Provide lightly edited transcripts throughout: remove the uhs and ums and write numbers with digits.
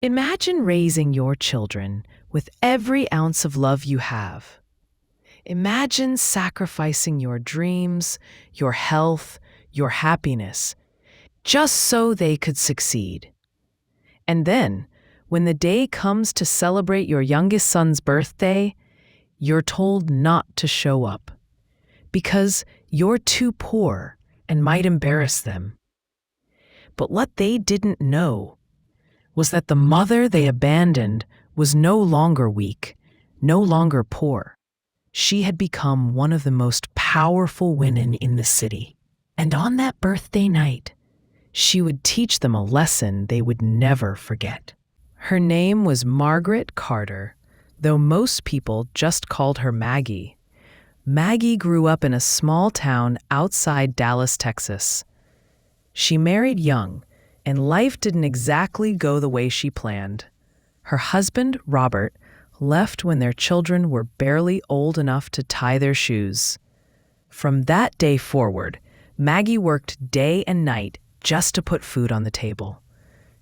Imagine raising your children with every ounce of love you have. Imagine sacrificing your dreams, your health, your happiness, just so they could succeed. And then, when the day comes to celebrate your youngest son's birthday, you're told not to show up because you're too poor and might embarrass them. But what they didn't know was that the mother they abandoned was no longer weak, no longer poor. She had become one of the most powerful women in the city. And on that birthday night, she would teach them a lesson they would never forget. Her name was Margaret Carter, though most people just called her Maggie. Maggie grew up in a small town outside Dallas, Texas. She married young, and life didn't exactly go the way she planned. Her husband, Robert, left when their children were barely old enough to tie their shoes. From that day forward, Maggie worked day and night just to put food on the table.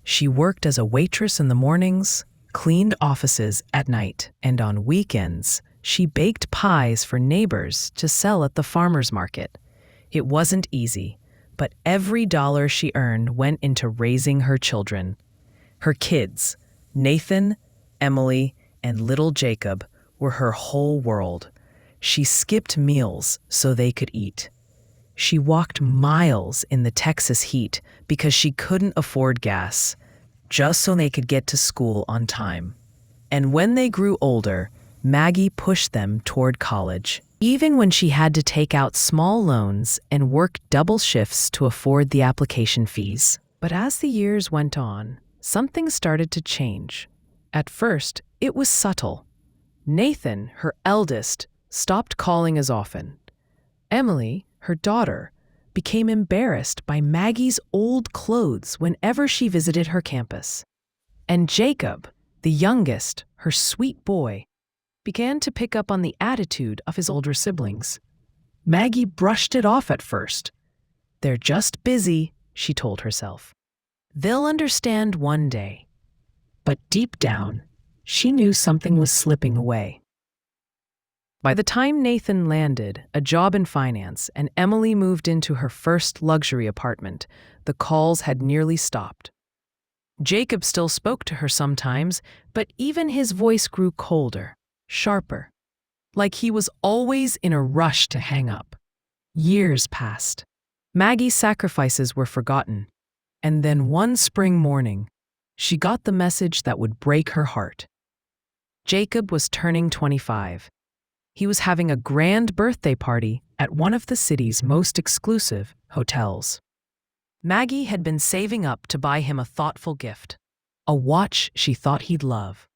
She worked as a waitress in the mornings, cleaned offices at night, and on weekends, she baked pies for neighbors to sell at the farmer's market. It wasn't easy, but every dollar she earned went into raising her children. Her kids, Nathan, Emily, and little Jacob, were her whole world. She skipped meals so they could eat. She walked miles in the Texas heat because she couldn't afford gas, just so they could get to school on time. And when they grew older, Maggie pushed them toward college, even when she had to take out small loans and work double shifts to afford the application fees. But as the years went on, something started to change. At first, it was subtle. Nathan, her eldest, stopped calling as often. Emily, her daughter, became embarrassed by Maggie's old clothes whenever she visited her campus. And Jacob, the youngest, her sweet boy, began to pick up on the attitude of his older siblings. Maggie brushed it off at first. "They're just busy," she told herself. "They'll understand one day." But deep down, she knew something was slipping away. By the time Nathan landed a job in finance and Emily moved into her first luxury apartment, the calls had nearly stopped. Jacob still spoke to her sometimes, but even his voice grew colder, sharper, like he was always in a rush to hang up. Years passed. Maggie's sacrifices were forgotten, and then one spring morning, she got the message that would break her heart. Jacob was turning 25. He was having a grand birthday party at one of the city's most exclusive hotels. Maggie had been saving up to buy him a thoughtful gift, a watch she thought he'd love.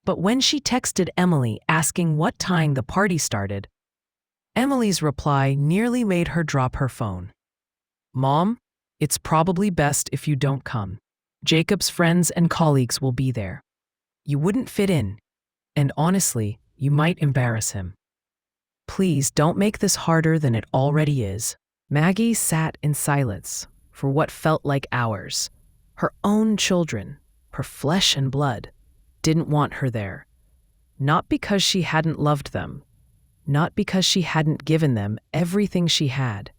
But when she texted Emily asking what time the party started, Emily's reply nearly made her drop her phone. "Mom, it's probably best if you don't come. Jacob's friends and colleagues will be there. You wouldn't fit in, and honestly, you might embarrass him. Please don't make this harder than it already is." Maggie sat in silence for what felt like hours. Her own children, her flesh and blood, didn't want her there. Not because she hadn't loved them, not because she hadn't given them everything she had,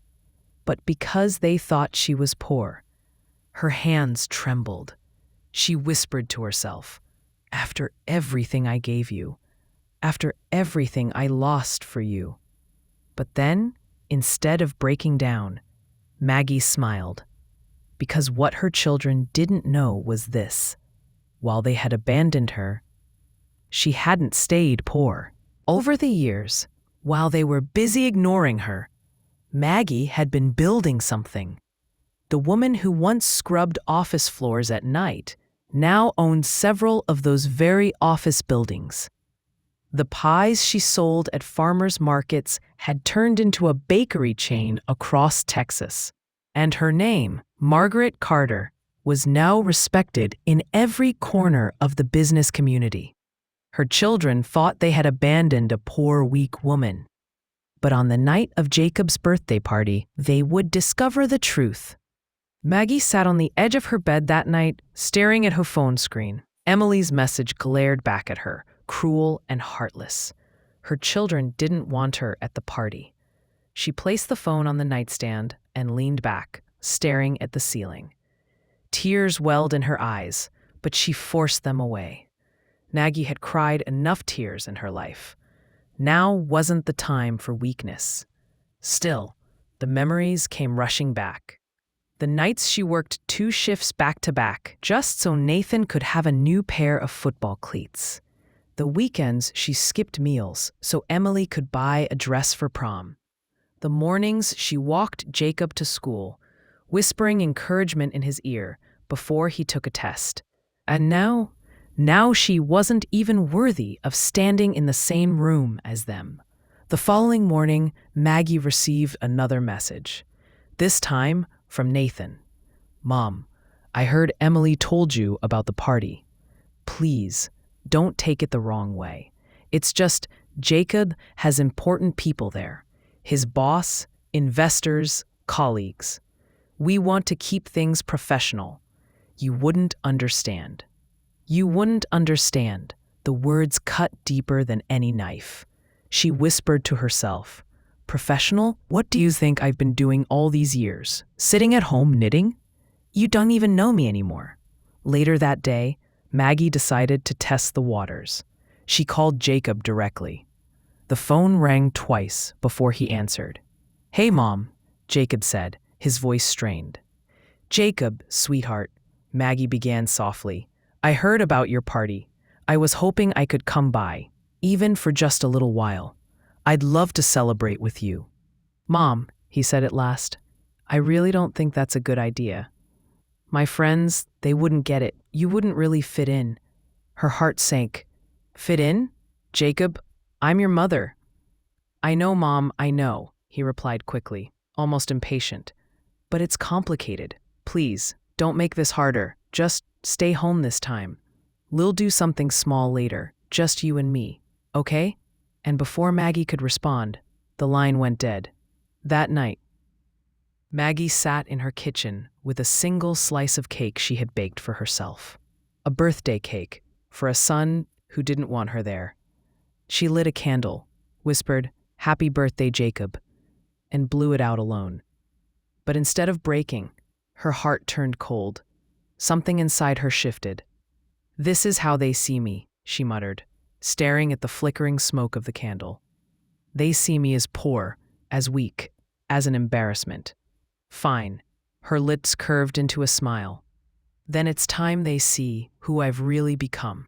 but because they thought she was poor. Her hands trembled. She whispered to herself, "After everything I gave you, after everything I lost for you." But then, instead of breaking down, Maggie smiled, because what her children didn't know was this: while they had abandoned her, she hadn't stayed poor. Over the years, while they were busy ignoring her, Maggie had been building something. The woman who once scrubbed office floors at night now owned several of those very office buildings. The pies she sold at farmers' markets had turned into a bakery chain across Texas. And her name, Margaret Carter, was now respected in every corner of the business community. Her children thought they had abandoned a poor, weak woman. But on the night of Jacob's birthday party, they would discover the truth. Maggie sat on the edge of her bed that night, staring at her phone screen. Emily's message glared back at her, cruel and heartless. Her children didn't want her at the party. She placed the phone on the nightstand and leaned back, staring at the ceiling. Tears welled in her eyes, but she forced them away. Maggie had cried enough tears in her life. Now wasn't the time for weakness. Still, the memories came rushing back. The nights she worked 2 shifts back to back, just so Nathan could have a new pair of football cleats. The weekends she skipped meals so Emily could buy a dress for prom. The mornings she walked Jacob to school, whispering encouragement in his ear before he took a test. And now she wasn't even worthy of standing in the same room as them. The following morning, Maggie received another message. This time from Nathan. "Mom, I heard Emily told you about the party. Please, don't take it the wrong way. It's just Jacob has important people there. His boss, investors, colleagues. We want to keep things professional. You wouldn't understand." You wouldn't understand. The words cut deeper than any knife. She whispered to herself, "Professional? What do you think I've been doing all these years? Sitting at home knitting? You don't even know me anymore." Later that day, Maggie decided to test the waters. She called Jacob directly. The phone rang twice before he answered. "Hey, Mom," Jacob said, his voice strained. "Jacob, sweetheart," Maggie began softly. "I heard about your party. I was hoping I could come by, even for just a little while. I'd love to celebrate with you." "Mom," he said at last, "I really don't think that's a good idea. My friends, they wouldn't get it. You wouldn't really fit in." Her heart sank. "Fit in? Jacob, I'm your mother." "I know, Mom, I know," he replied quickly, almost impatient. "But it's complicated. Please, don't make this harder. Just stay home this time. We'll do something small later, just you and me, okay?" And before Maggie could respond, the line went dead. That night, Maggie sat in her kitchen with a single slice of cake she had baked for herself. A birthday cake for a son who didn't want her there. She lit a candle, whispered, "Happy birthday, Jacob," and blew it out alone. But instead of breaking, her heart turned cold. Something inside her shifted. "This is how they see me," she muttered, staring at the flickering smoke of the candle. "They see me as poor, as weak, as an embarrassment. Fine." Her lips curved into a smile. "Then it's time they see who I've really become."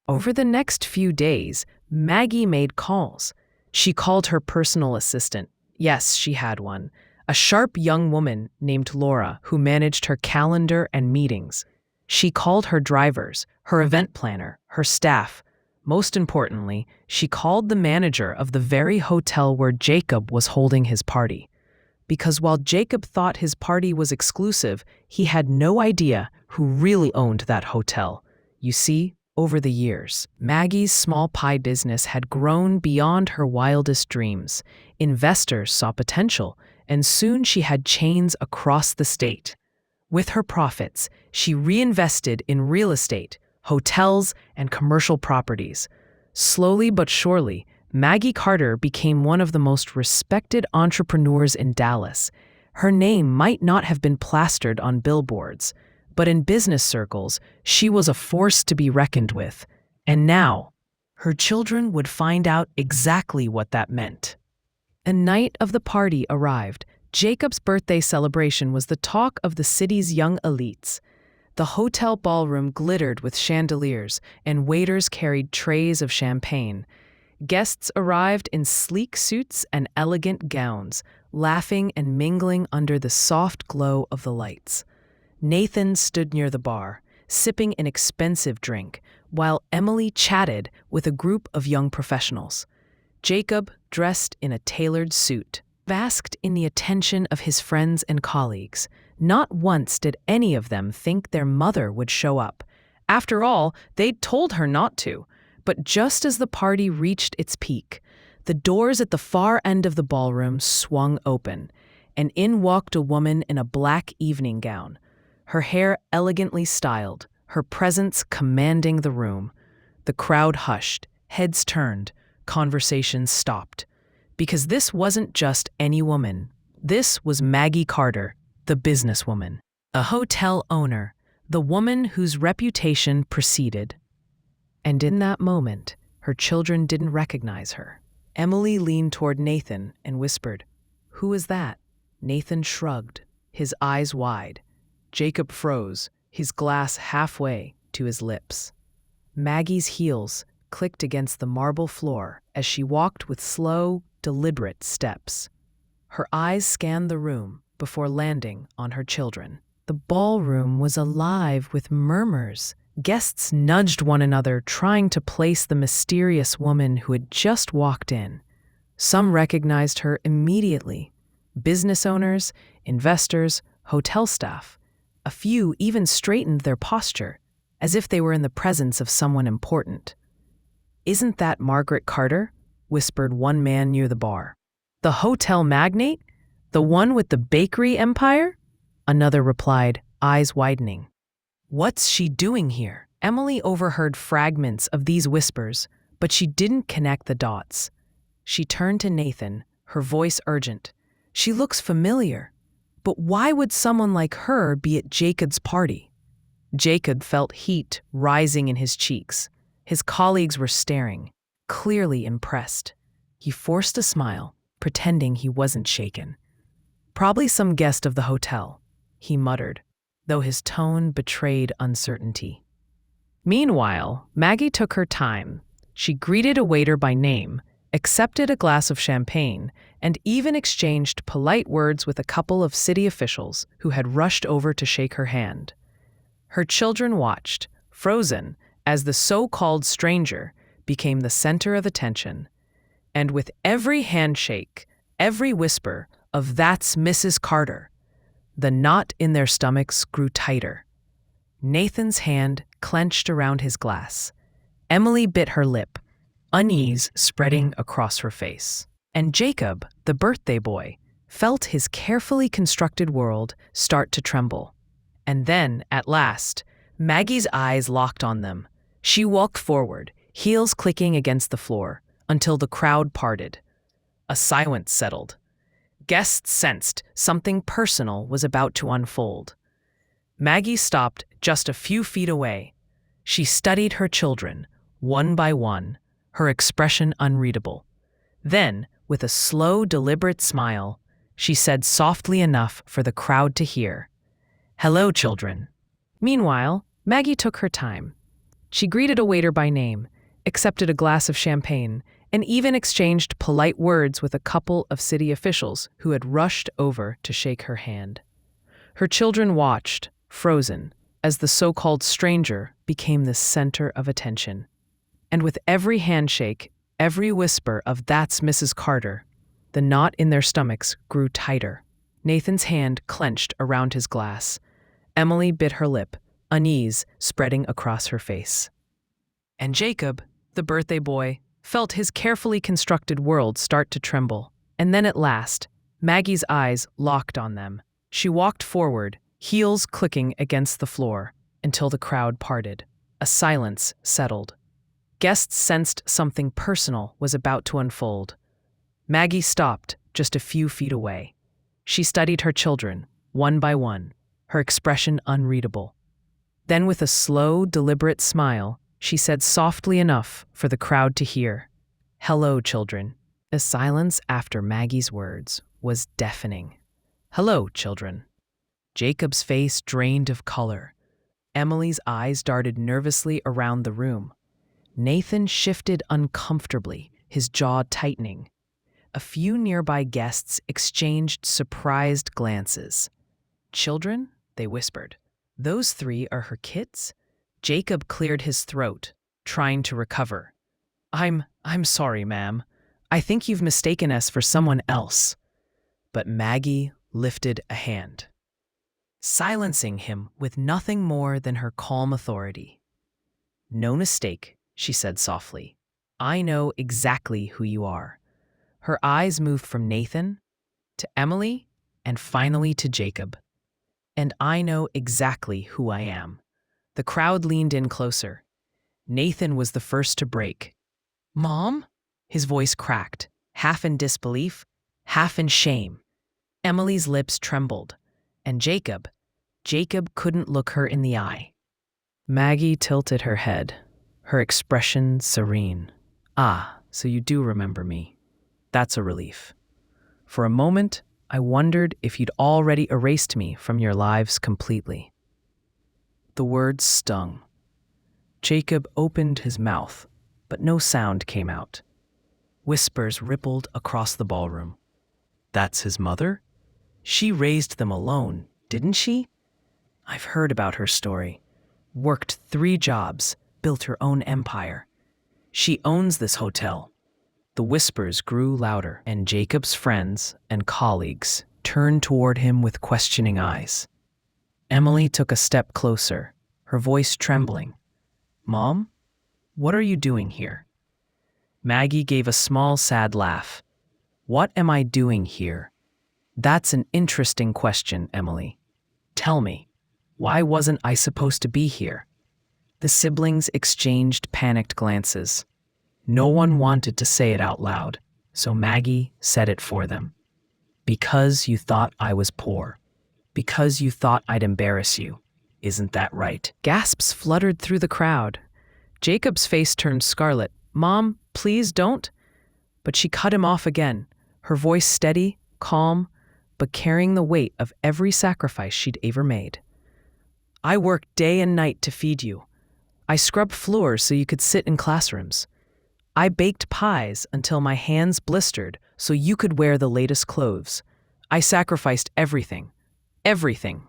Over the next few days, Maggie made calls. She called her personal assistant. Yes, she had one. A sharp young woman named Laura who managed her calendar and meetings. She called her drivers, her event planner, her staff. Most importantly, she called the manager of the very hotel where Jacob was holding his party. Because while Jacob thought his party was exclusive, he had no idea who really owned that hotel. You see, over the years, Maggie's small pie business had grown beyond her wildest dreams. Investors saw potential, and soon she had chains across the state. With her profits, she reinvested in real estate, hotels, and commercial properties. Slowly but surely, Maggie Carter became one of the most respected entrepreneurs in Dallas. Her name might not have been plastered on billboards, but in business circles, she was a force to be reckoned with. And now, her children would find out exactly what that meant. The night of the party arrived. Jacob's birthday celebration was the talk of the city's young elites. The hotel ballroom glittered with chandeliers, and waiters carried trays of champagne. Guests arrived in sleek suits and elegant gowns, laughing and mingling under the soft glow of the lights. Nathan stood near the bar, sipping an expensive drink, while Emily chatted with a group of young professionals. Jacob, dressed in a tailored suit, basked in the attention of his friends and colleagues. Not once did any of them think their mother would show up. After all, they'd told her not to. But just as the party reached its peak, the doors at the far end of the ballroom swung open, and in walked a woman in a black evening gown, her hair elegantly styled, her presence commanding the room. The crowd hushed, heads turned, conversations stopped. Because this wasn't just any woman. This was Maggie Carter, the businesswoman, a hotel owner, the woman whose reputation preceded. And in that moment, her children didn't recognize her. Emily leaned toward Nathan and whispered, "Who is that?" Nathan shrugged, his eyes wide. Jacob froze, his glass halfway to his lips. Maggie's heels clicked against the marble floor as she walked with slow, deliberate steps. Her eyes scanned the room before landing on her children. The ballroom was alive with murmurs. Guests nudged one another, trying to place the mysterious woman who had just walked in. Some recognized her immediately. Business owners, investors, hotel staff. A few even straightened their posture, as if they were in the presence of someone important. "Isn't that Margaret Carter?" whispered one man near the bar. "The hotel magnate? The one with the bakery empire?" Another replied, eyes widening. "What's she doing here?" Emily overheard fragments of these whispers, but she didn't connect the dots. She turned to Nathan, her voice urgent. "She looks familiar, but why would someone like her be at Jacob's party?" Jacob felt heat rising in his cheeks. His colleagues were staring, clearly impressed. He forced a smile, pretending he wasn't shaken. "Probably some guest of the hotel," he muttered, though his tone betrayed uncertainty. Meanwhile, Maggie took her time. She greeted a waiter by name, accepted a glass of champagne, and even exchanged polite words with a couple of city officials who had rushed over to shake her hand. Her children watched, frozen, as the so-called stranger became the center of attention. And with every handshake, every whisper of "That's Mrs. Carter," the knot in their stomachs grew tighter. Nathan's hand clenched around his glass. Emily bit her lip, unease spreading across her face. And Jacob, the birthday boy, felt his carefully constructed world start to tremble. And then, at last, Maggie's eyes locked on them. She walked forward, heels clicking against the floor, until the crowd parted. A silence settled. Guests sensed something personal was about to unfold. Maggie stopped just a few feet away. She studied her children, one by one, her expression unreadable. Then, with a slow, deliberate smile, she said softly enough for the crowd to hear, "Hello, children." Meanwhile, Maggie took her time. She greeted a waiter by name, accepted a glass of champagne, and even exchanged polite words with a couple of city officials who had rushed over to shake her hand. Her children watched, frozen, as the so-called stranger became the center of attention. And with every handshake, every whisper of "That's Mrs. Carter," the knot in their stomachs grew tighter. Nathan's hand clenched around his glass. Emily bit her lip, unease spreading across her face. And Jacob, the birthday boy, felt his carefully constructed world start to tremble. And then at last, Maggie's eyes locked on them. She walked forward, heels clicking against the floor, until the crowd parted. A silence settled. Guests sensed something personal was about to unfold. Maggie stopped just a few feet away. She studied her children, one by one, her expression unreadable. Then with a slow, deliberate smile, she said softly enough for the crowd to hear, "Hello, children." The silence after Maggie's words was deafening. "Hello, children." Jacob's face drained of color. Emily's eyes darted nervously around the room. Nathan shifted uncomfortably, his jaw tightening. A few nearby guests exchanged surprised glances. "Children?" they whispered. "Those three are her kids?" Jacob cleared his throat, trying to recover. I'm sorry, ma'am. I think you've mistaken us for someone else." But Maggie lifted a hand, silencing him with nothing more than her calm authority. "No mistake," she said softly. "I know exactly who you are." Her eyes moved from Nathan to Emily and finally to Jacob. "And I know exactly who I am. The crowd leaned in closer. Nathan was the first to break. "Mom?" His voice cracked, half in disbelief, half in shame. Emily's lips trembled. And Jacob couldn't look her in the eye. Maggie tilted her head, her expression serene. "Ah, so you do remember me. That's a relief. For a moment, I wondered if you'd already erased me from your lives completely." The words stung. Jacob opened his mouth, but no sound came out. Whispers rippled across the ballroom. "That's his mother? She raised them alone, didn't she? I've heard about her story. Worked 3 jobs, built her own empire. She owns this hotel." The whispers grew louder, and Jacob's friends and colleagues turned toward him with questioning eyes. Emily took a step closer, her voice trembling. "Mom, what are you doing here?" Maggie gave a small, sad laugh. "What am I doing here? That's an interesting question, Emily. Tell me, why wasn't I supposed to be here?" The siblings exchanged panicked glances. No one wanted to say it out loud, so Maggie said it for them. "Because you thought I was poor. Because you thought I'd embarrass you. Isn't that right?" Gasps fluttered through the crowd. Jacob's face turned scarlet. "Mom, please don't." But she cut him off again, her voice steady, calm, but carrying the weight of every sacrifice she'd ever made. "I worked day and night to feed you. I scrubbed floors so you could sit in classrooms. I baked pies until my hands blistered so you could wear the latest clothes. I sacrificed everything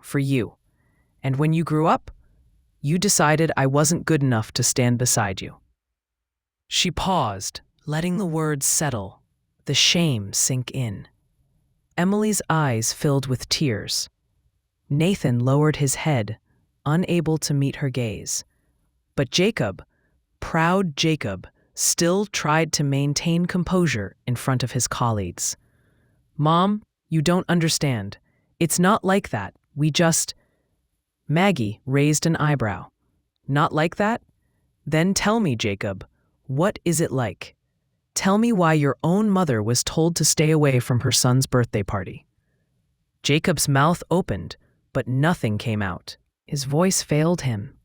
for you. And when you grew up, you decided I wasn't good enough to stand beside you." She paused, letting the words settle, the shame sink in. Emily's eyes filled with tears. Nathan lowered his head, unable to meet her gaze. But Jacob, proud Jacob, still tried to maintain composure in front of his colleagues. "Mom, you don't understand. It's not like that. We just—" Maggie raised an eyebrow. "Not like that? Then tell me, Jacob, what is it like? Tell me why your own mother was told to stay away from her son's birthday party." Jacob's mouth opened, but nothing came out. His voice failed him.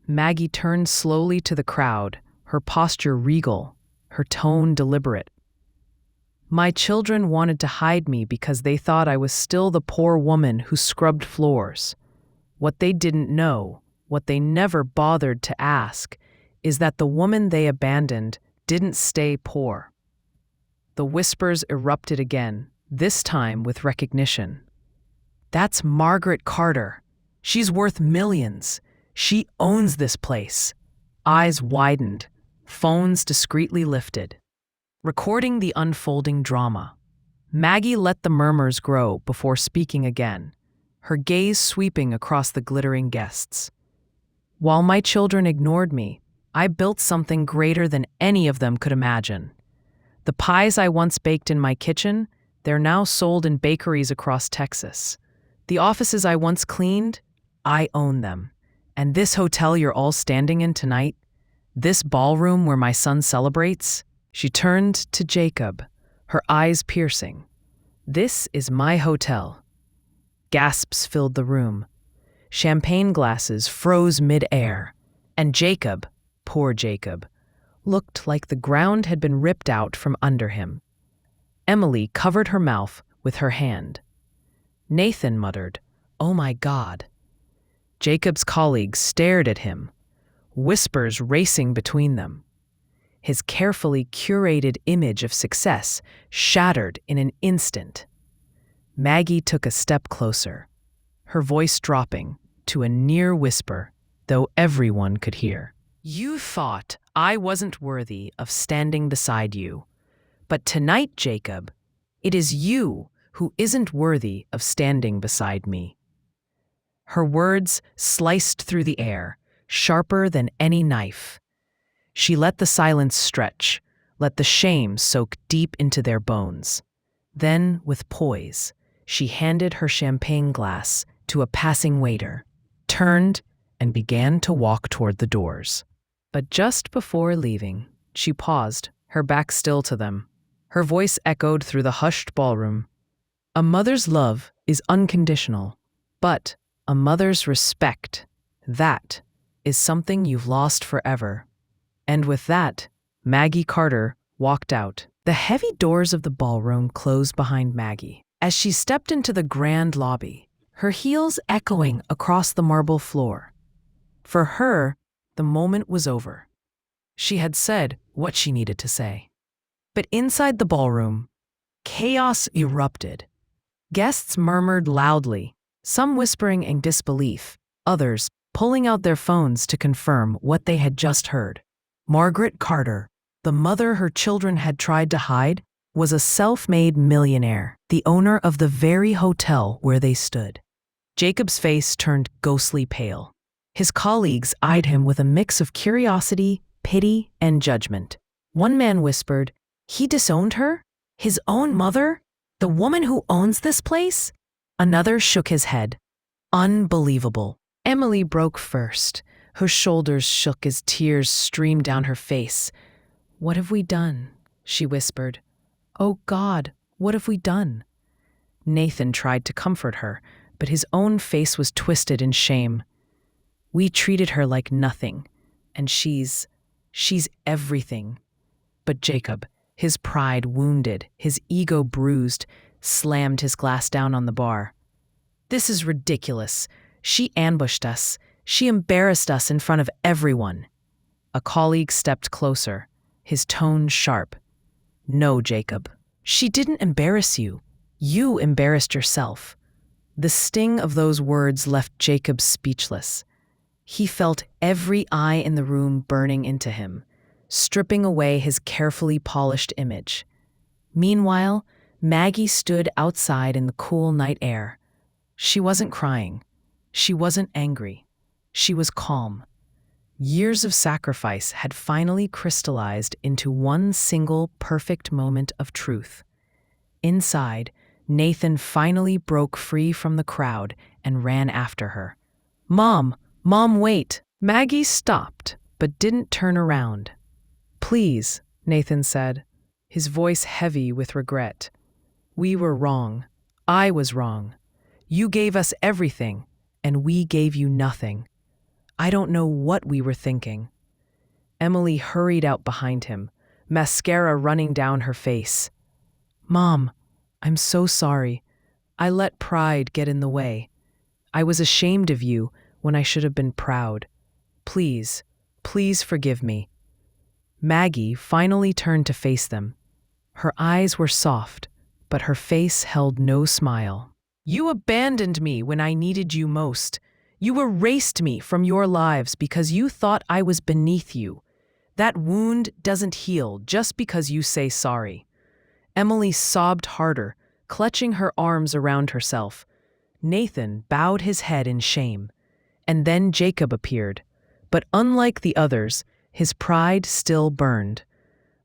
Maggie turned slowly to the crowd, her posture regal, her tone deliberate. "My children wanted to hide me because they thought I was still the poor woman who scrubbed floors. What they didn't know, what they never bothered to ask, is that the woman they abandoned didn't stay poor." The whispers erupted again, this time with recognition. "That's Margaret Carter. She's worth millions. She owns this place." Eyes widened, phones discreetly lifted, recording the unfolding drama. Maggie let the murmurs grow before speaking again, her gaze sweeping across the glittering guests. "While my children ignored me, I built something greater than any of them could imagine. The pies I once baked in my kitchen, they're now sold in bakeries across Texas. The offices I once cleaned, I own them. And this hotel you're all standing in tonight, this ballroom where my son celebrates," she turned to Jacob, her eyes piercing. "This is my hotel." Gasps filled the room. Champagne glasses froze mid-air, and Jacob, poor Jacob, looked like the ground had been ripped out from under him. Emily covered her mouth with her hand. Nathan muttered, "Oh my God." Jacob's colleagues stared at him, whispers racing between them. His carefully curated image of success shattered in an instant. Maggie took a step closer, her voice dropping to a near whisper, though everyone could hear. "You thought I wasn't worthy of standing beside you. But tonight, Jacob, it is you who isn't worthy of standing beside me." Her words sliced through the air, sharper than any knife. She let the silence stretch, let the shame soak deep into their bones. Then, with poise, she handed her champagne glass to a passing waiter, turned, and began to walk toward the doors. But just before leaving, she paused, her back still to them. Her voice echoed through the hushed ballroom. A mother's love is unconditional, but a mother's respect, that is something you've lost forever. And with that, Maggie Carter walked out. The heavy doors of the ballroom closed behind Maggie as she stepped into the grand lobby, her heels echoing across the marble floor. For her, the moment was over. She had said what she needed to say. But inside the ballroom, chaos erupted. Guests murmured loudly, some whispering in disbelief, others pulling out their phones to confirm what they had just heard. Margaret Carter, the mother her children had tried to hide, was a self-made millionaire, the owner of the very hotel where they stood. Jacob's face turned ghostly pale. His colleagues eyed him with a mix of curiosity, pity, and judgment. One man whispered, "He disowned her? His own mother? The woman who owns this place?" Another shook his head. Unbelievable. Emily broke first. Her shoulders shook as tears streamed down her face. "What have we done?" she whispered. "Oh God, what have we done?" Nathan tried to comfort her, but his own face was twisted in shame. "We treated her like nothing, and she's everything." But Jacob, his pride wounded, his ego bruised, slammed his glass down on the bar. "This is ridiculous. She ambushed us. She embarrassed us in front of everyone." A colleague stepped closer, his tone sharp. "No, Jacob. She didn't embarrass you. You embarrassed yourself." The sting of those words left Jacob speechless. He felt every eye in the room burning into him, stripping away his carefully polished image. Meanwhile, Maggie stood outside in the cool night air. She wasn't crying. She wasn't angry. She was calm. Years of sacrifice had finally crystallized into one single perfect moment of truth. Inside, Nathan finally broke free from the crowd and ran after her. "Mom! Mom, wait!" Maggie stopped, but didn't turn around. "Please," Nathan said, his voice heavy with regret. "We were wrong. I was wrong. You gave us everything, and we gave you nothing. I don't know what we were thinking." Emily hurried out behind him, mascara running down her face. "Mom, I'm so sorry. I let pride get in the way. I was ashamed of you when I should have been proud. Please, please forgive me." Maggie finally turned to face them. Her eyes were soft, but her face held no smile. "You abandoned me when I needed you most. You erased me from your lives because you thought I was beneath you. That wound doesn't heal just because you say sorry." Emily sobbed harder, clutching her arms around herself. Nathan bowed his head in shame. And then Jacob appeared. But unlike the others, his pride still burned.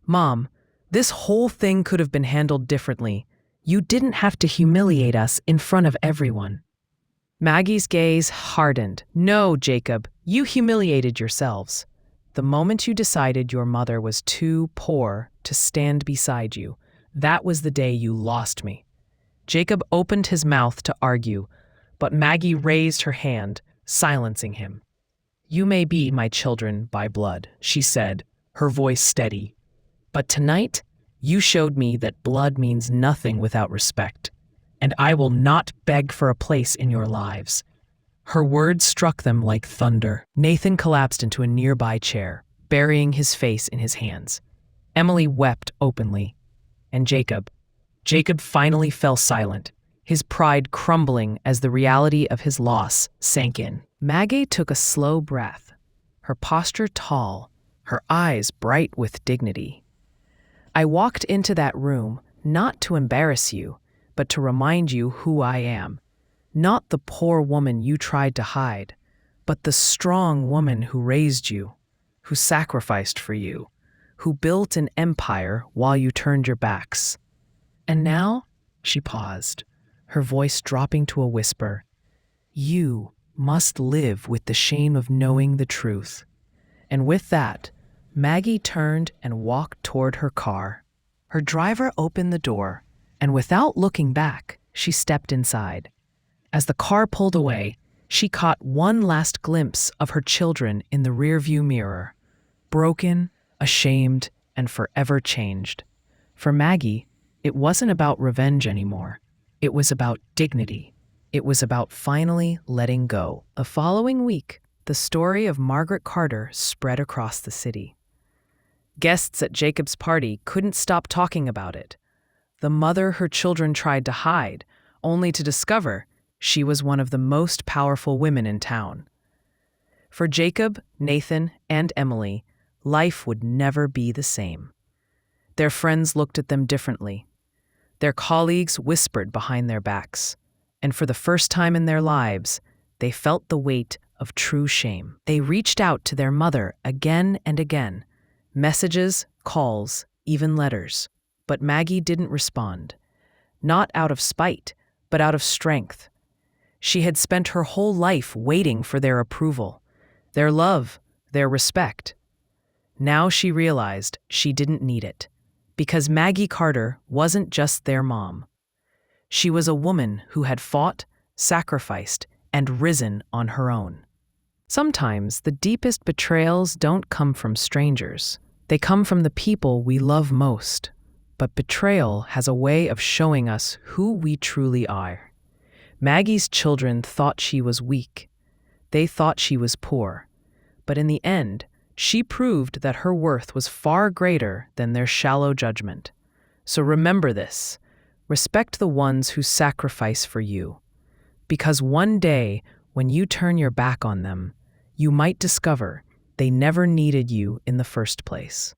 "Mom, this whole thing could have been handled differently. You didn't have to humiliate us in front of everyone." Maggie's gaze hardened. "No, Jacob, you humiliated yourselves. The moment you decided your mother was too poor to stand beside you, that was the day you lost me." Jacob opened his mouth to argue, but Maggie raised her hand, silencing him. "You may be my children by blood," she said, her voice steady. "But tonight, you showed me that blood means nothing without respect, and I will not beg for a place in your lives." Her words struck them like thunder. Nathan collapsed into a nearby chair, burying his face in his hands. Emily wept openly. And Jacob finally fell silent, his pride crumbling as the reality of his loss sank in. Maggie took a slow breath, her posture tall, her eyes bright with dignity. "I walked into that room not to embarrass you, but to remind you who I am. Not the poor woman you tried to hide, but the strong woman who raised you, who sacrificed for you, who built an empire while you turned your backs. And now," she paused, her voice dropping to a whisper, "you must live with the shame of knowing the truth. And with that, Maggie turned and walked toward her car. Her driver opened the door, and without looking back, she stepped inside. As the car pulled away, she caught one last glimpse of her children in the rearview mirror, broken, ashamed, and forever changed. For Maggie, it wasn't about revenge anymore. It was about dignity. It was about finally letting go. The following week, the story of Margaret Carter spread across the city. Guests at Jacob's party couldn't stop talking about it. The mother her children tried to hide, only to discover she was one of the most powerful women in town. For Jacob, Nathan, and Emily, life would never be the same. Their friends looked at them differently. Their colleagues whispered behind their backs, and for the first time in their lives, they felt the weight of true shame. They reached out to their mother again and again, messages, calls, even letters. But Maggie didn't respond, not out of spite, but out of strength. She had spent her whole life waiting for their approval, their love, their respect. Now she realized she didn't need it, because Maggie Carter wasn't just their mom. She was a woman who had fought, sacrificed, and risen on her own. Sometimes the deepest betrayals don't come from strangers. They come from the people we love most. But betrayal has a way of showing us who we truly are. Maggie's children thought she was weak. They thought she was poor. But in the end, she proved that her worth was far greater than their shallow judgment. So remember this. Respect the ones who sacrifice for you. Because one day, when you turn your back on them, you might discover they never needed you in the first place.